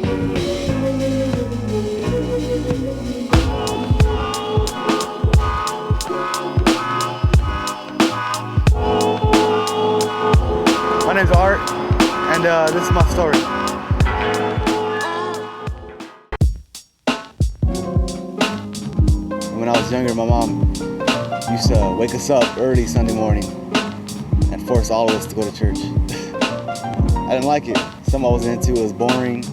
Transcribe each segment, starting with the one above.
My name's Art, and this is my story. When I was younger, my mom used to wake us up early Sunday morning and force all of us to go to church. I didn't like it. Something I wasn't into. It was boring,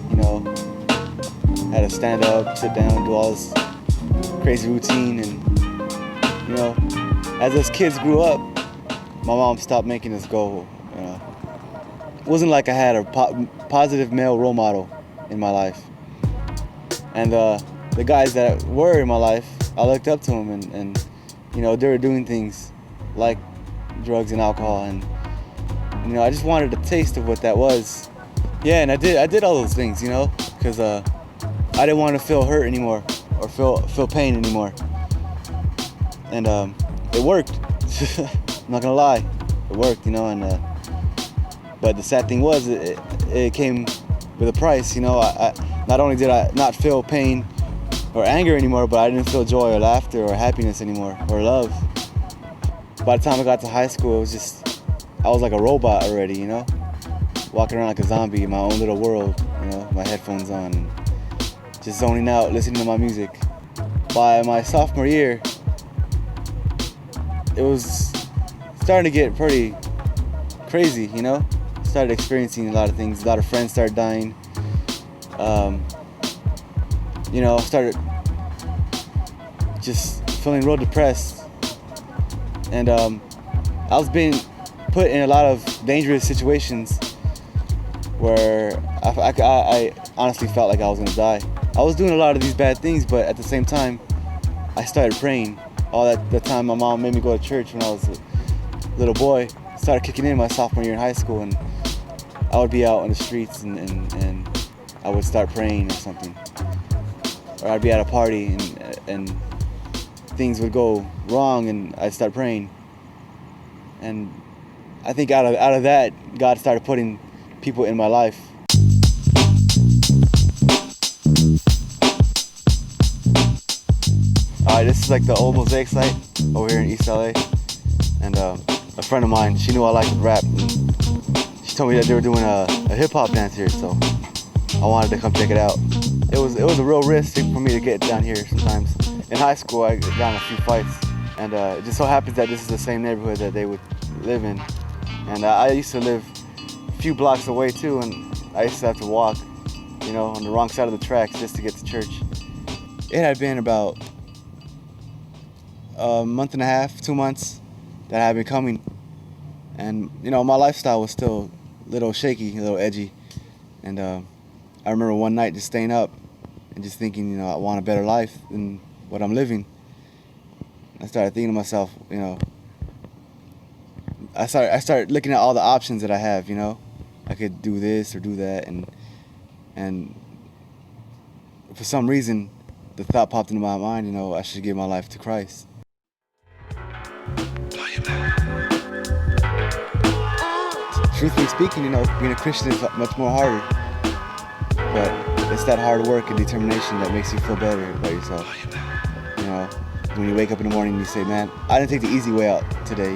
Had to stand up, sit down, do all this crazy routine, and as us kids grew up, my mom stopped making us go. It wasn't like I had a positive male role model in my life. And the guys that were in my life, I looked up to them, and they were doing things like drugs and alcohol, and I just wanted a taste of what that was. Yeah, and I did all those things, because I didn't want to feel hurt anymore or feel pain anymore. And it worked. I'm not gonna lie, it worked, but the sad thing was, it came with a price. I not only did I not feel pain or anger anymore, but I didn't feel joy or laughter or happiness anymore, or love. By the time I got to high school, I was like a robot already, walking around like a zombie in my own little world, my headphones on, and just zoning out, listening to my music. By my sophomore year, it was starting to get pretty crazy, Started experiencing a lot of things. A lot of friends started dying. Started just feeling real depressed. And I was being put in a lot of dangerous situations where I honestly felt like I was gonna die. I was doing a lot of these bad things, but at the same time, I started praying. All that time my mom made me go to church when I was a little boy started kicking in my sophomore year in high school, and I would be out on the streets and I would start praying or something. Or I'd be at a party and things would go wrong and I'd start praying. And I think out of that, God started putting people in my life. Alright, this is like the old Mosaic site over here in East LA. And a friend of mine, she knew I liked rap, and she told me that they were doing a hip hop dance here, so I wanted to come check it out. It was a real risk for me to get down here sometimes. In high school, I got in a few fights, and it just so happens that this is the same neighborhood that they would live in. And I used to live a few blocks away too, and I used to have to walk, on the wrong side of the tracks just to get to church. It had been about a month and a half, 2 months that I had been coming. And, my lifestyle was still a little shaky, a little edgy. And I remember one night just staying up and just thinking, I want a better life than what I'm living. I started thinking to myself, I started looking at all the options that I have, I could do this or do that, and for some reason, the thought popped into my mind, I should give my life to Christ. Truthfully speaking, being a Christian is much more harder, but it's that hard work and determination that makes you feel better about yourself. When you wake up in the morning and you say, man, I didn't take the easy way out today,